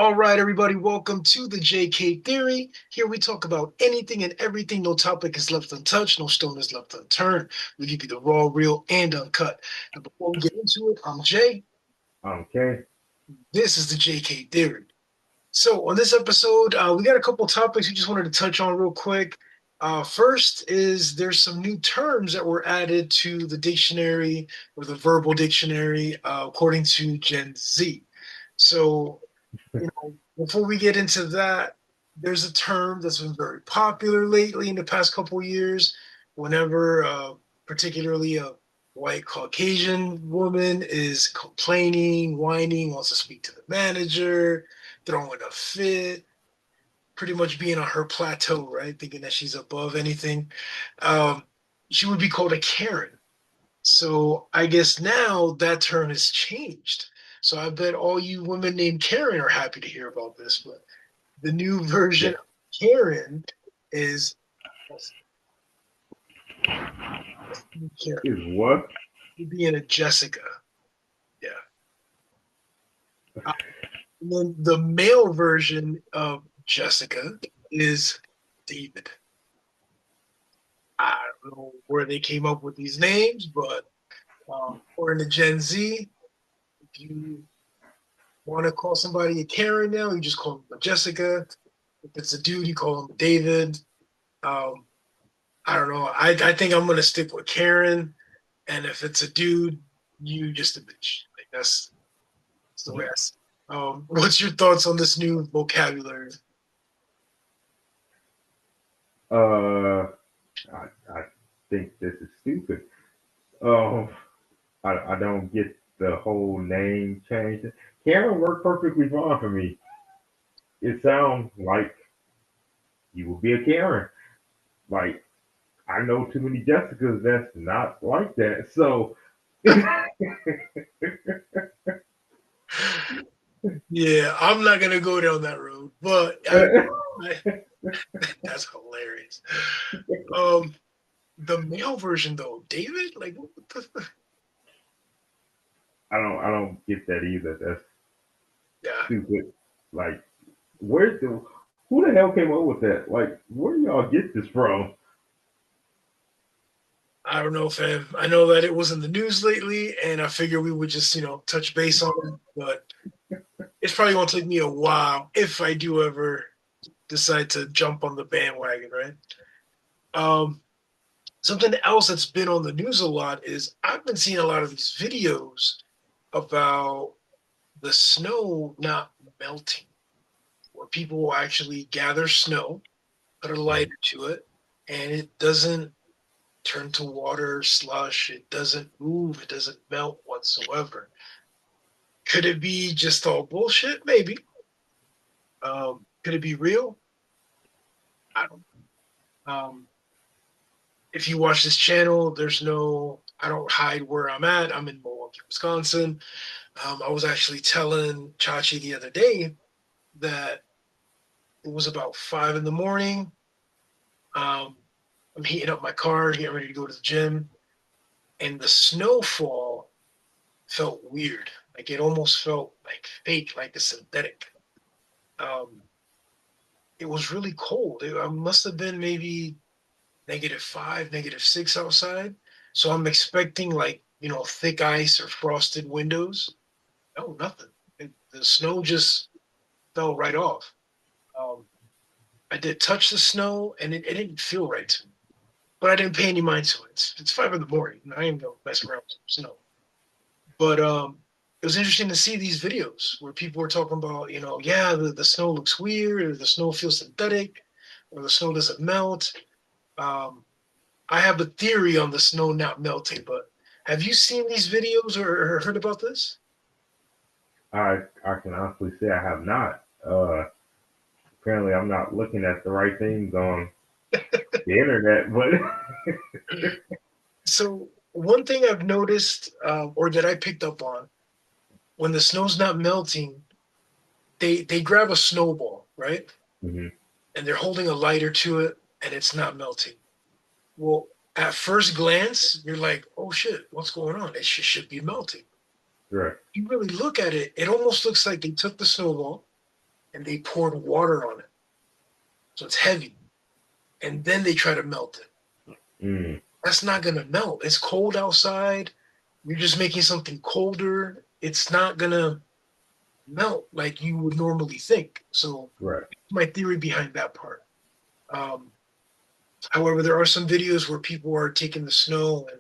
All right, everybody, welcome to the JK Theory. Here we talk about anything and everything. No topic is left untouched, no stone is left unturned. We give you the raw, real, and uncut. And before we get into it, I'm Jay. Okay. This is the JK Theory. So, on this episode, we got a couple topics we just wanted to touch on real quick. First is there's some new terms that were added to the dictionary or the verbal dictionary, according to Gen Z. So, before we get into that, there's a term that's been very popular lately in the past couple of years. Whenever, particularly a white Caucasian woman is complaining, whining, wants to speak to the manager, throwing a fit, pretty much being on her plateau, right? Thinking that she's above anything. Um, she would be called a Karen. So I guess now that term has changed. So I bet all you women named Karen are happy to hear about this. But the new version Yeah. of Karen is Karen. Is what? You're being a Jessica. Yeah. And then the male version of Jessica is David. I don't know where they came up with these names, but according to Gen Z, if you want to call somebody a Karen now, you just call them a Jessica. If it's a dude, you call him a David. Um, I don't know. I think I'm gonna stick with Karen, and if it's a dude, you just a bitch. Like that's the way I see it. What's your thoughts on this new vocabulary? Uh, I think this is stupid. Um, I don't get the whole name change. Karen worked perfectly fine for me. It sounds like you will be a Karen. Like I know too many Jessicas that's not like that. So Yeah, I'm not gonna go down that road, but I that's hilarious. Um, the male version though, David, like what the, I don't get that either. That's yeah, stupid. Like where's the who the hell came up with that? Like where do y'all get this from? I don't know, fam. I know that it was in the news lately, and I figure we would just touch base on it, but it's probably gonna take me a while if I do ever decide to jump on the bandwagon, right? Um, Something else that's been on the news a lot is I've been seeing a lot of these videos about the snow not melting, where people will actually gather snow, put a lighter to it, and it doesn't turn to water, slush, it doesn't move, it doesn't melt whatsoever. Could it be just all bullshit? Maybe. Could it be real? I don't know. If you watch this channel, I don't hide where I'm at. I'm in Milwaukee, Wisconsin. I was actually telling Chachi the other day that it was about 5 in the morning. Um, I'm heating up my car, getting ready to go to the gym, and the snowfall felt weird. Like it almost felt like fake, like a synthetic. Um, it was really cold. I must have been maybe -5, -6 outside. So I'm expecting like, thick ice or frosted windows. No, nothing. The snow just fell right off. Um, I did touch the snow and it didn't feel right to me, but I didn't pay any mind to it. It's 5 in the morning. I ain't gonna mess around with snow. But it was interesting to see these videos where people were talking about, yeah, the snow looks weird, or the snow feels synthetic, or the snow doesn't melt. Um, I have a theory on the snow not melting, but have you seen these videos or heard about this? I can honestly say I have not. Apparently, I'm not looking at the right things on the internet, but So one thing I've noticed, or that I picked up on, when the snow's not melting, they grab a snowball, right? Mhm. And they're holding a lighter to it, and it's not melting. Well, at first glance, you're like, "Oh shit, what's going on? It should be melting." Right. You really look at it, it almost looks like they took the snowball, and they poured water on it. So it's heavy. And then they try to melt it. Mm, That's not going to melt. It's cold outside. You're just making something colder. It's not going to melt like you would normally think. So, right. my theory behind that part. Um, However, there are some videos where people are taking the snow and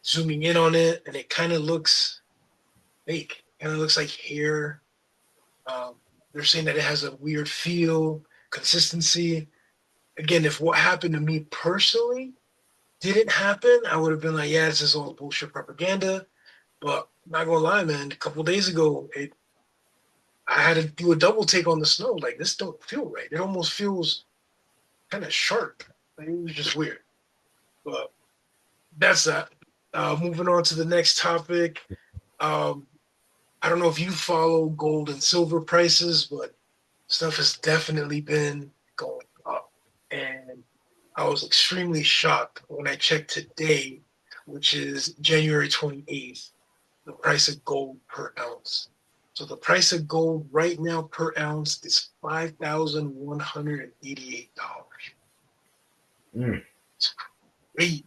zooming in on it, and it kind of looks fake. Kind of looks like hair. Um, they're saying that it has a weird feel, consistency. Again, if what happened to me personally didn't happen, I would have been like, yeah, this is all bullshit propaganda. But not gonna lie, man, a couple days ago, I had to do a double take on the snow. Like this don't feel right. It almost feels kind of sharp. Like, it was just weird. But that's that. Moving on to the next topic. Um, I don't know if you follow gold and silver prices, but stuff has definitely been going up. And I was extremely shocked when I checked today, which is January 28th, the price of gold per ounce. So the price of gold right now per ounce is $5,188. Mm, It's crazy.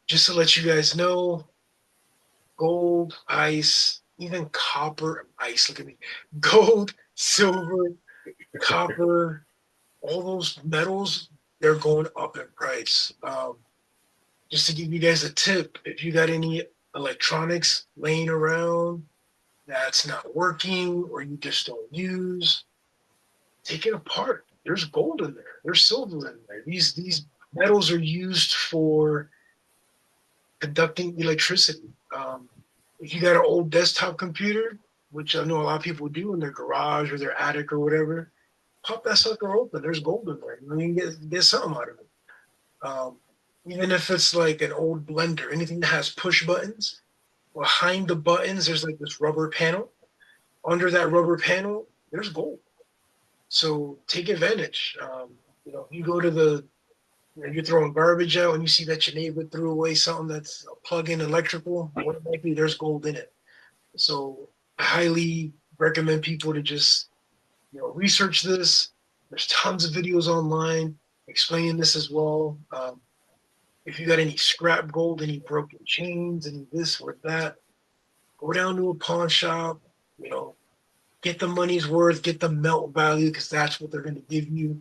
Just to let you guys know, gold, ice, even copper, ice, look at me, gold, silver, copper, all those metals, they're going up in price. Just to give you guys a tip, if you got any electronics laying around that's not working or you just don't use, take it apart. There's gold in there. There's silver in there. These metals are used for conducting electricity. If you got an old desktop computer, which I know a lot of people do in their garage or their attic or whatever, pop that sucker open. There's gold in there. You can get something out of it. Um, Even if it's like an old blender, anything that has push buttons, behind the buttons, there's like this rubber panel. Under that rubber panel, there's gold. So take advantage. You go to you're throwing garbage out and you see that your neighbor threw away something that's a plug-in electrical, more than likely there's gold in it. So I highly recommend people to just research this. There's tons of videos online explaining this as well. If you got any scrap gold, any broken chains, any this or that, go down to a pawn shop, you know, get the money's worth, get the melt value because that's what they're going to give you,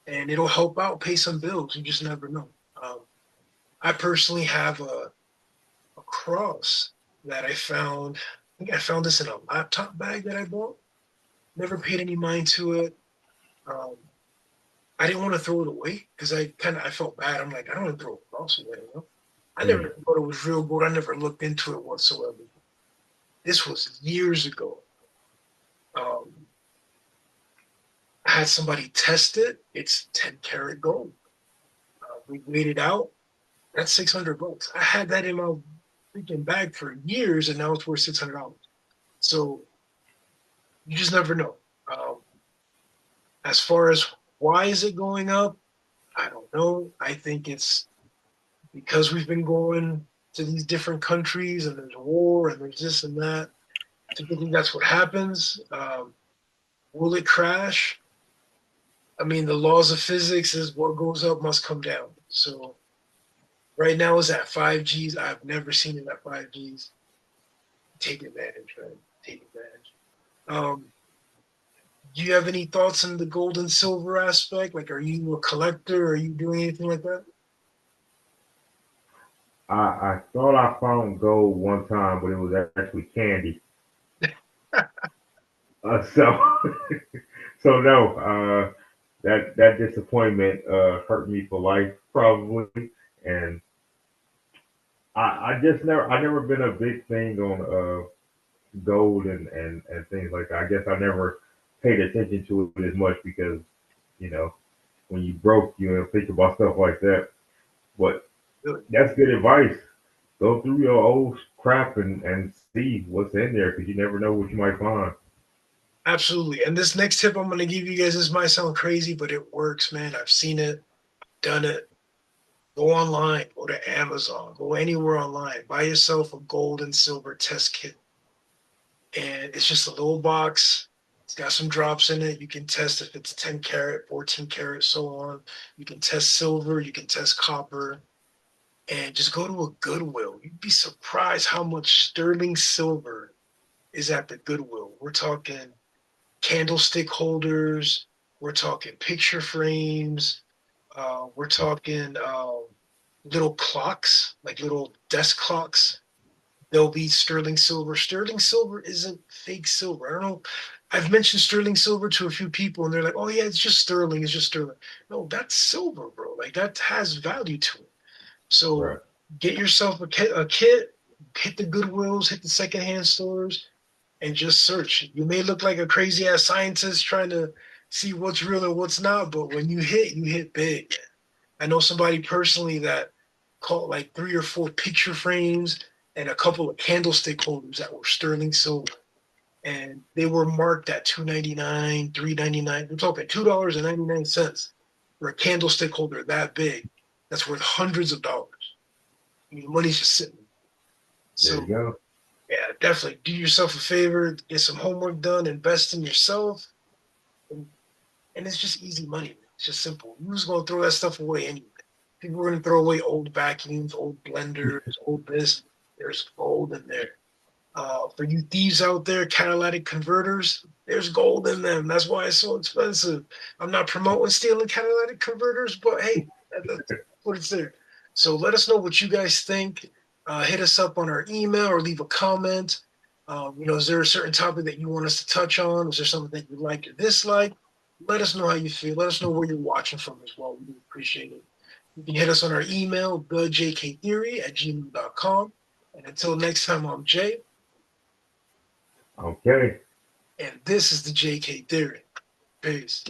and it'll help out pay some bills. You just never know. Um, I personally have a cross that I found. I think I found this in a laptop bag that I bought. Never paid any mind to it. Um, I didn't want to throw it away because I felt bad. I'm like, I don't want to throw a cross away. I never mm. thought it was real gold. I never looked into it whatsoever. This was years ago. Um, I had somebody test it. It's 10 karat gold. We weighed it out. That's $600. I had that in my freaking bag for years, and now it's worth $600. So you just never know. Um, as far as why is it going up, I don't know. I think it's because we've been going to these different countries, and there's war, and there's this and that. Typically, that's what happens. Will it crash? I mean, the laws of physics is what goes up must come down. So right now it's at 5Gs. I've never seen it at 5Gs. Take advantage, right? Take advantage. Um, do you have any thoughts on the gold and silver aspect? Like, are you a collector? Are you doing anything like that? I thought I found gold one time, but it was actually candy. So so no, that disappointment hurt me for life probably, and I never been a big thing on gold and things like that. I guess I never paid attention to it as much because you know when you broke you don't think about stuff like that. But Really? that's good advice. Go through your old crap and see what's in there because you never know what you might find. Absolutely. And this next tip I'm going to give you guys, this might sound crazy, but it works, man. I've seen it, done it. Go online, go to Amazon, go anywhere online, buy yourself a gold and silver test kit. And it's just a little box. got some drops in it. You can test if it's 10 karat, 14 karat, so on. You can test silver, you can test copper, and just go to a Goodwill. You'd be surprised how much sterling silver is at the Goodwill. We're talking candlestick holders, we're talking picture frames, we're talking little clocks, like little desk clocks. They'll be sterling silver. Sterling silver isn't fake silver. I don't know. I've mentioned sterling silver to a few people, and they're like, "Oh yeah, it's just sterling. It's just sterling." No, that's silver, bro. Like that has value to it. So Right. get yourself a kit, hit the Goodwills, hit the secondhand stores, and just search. You may look like a crazy ass scientist trying to see what's real and what's not, but when you hit big. I know somebody personally that caught like 3 or 4 picture frames and a couple of candlestick holders that were sterling silver. And they were marked at $2.99, $3.99. We're talking $2.99 for a candlestick holder that big. That's worth hundreds of dollars. I mean, money's just sitting. There you So go. yeah, definitely do yourself a favor, get some homework done, invest in yourself, and, and it's just easy money. It's just simple. You're just gonna throw that stuff away anyway. People are gonna throw away old vacuums, old blenders, old this. There's gold in there. For you thieves out there, catalytic converters, there's gold in them. That's why it's so expensive. I'm not promoting stealing catalytic converters, but hey, that's what it's there. So let us know what you guys think. Hit us up on our email or leave a comment. Is there a certain topic that you want us to touch on? Is there something that you like or dislike? Let us know how you feel. Let us know where you're watching from as well. We appreciate it. You can hit us on our email, thejktheory@gmail.com. And until next time, I'm Jay. Okay. And this is the JK Theory. Peace.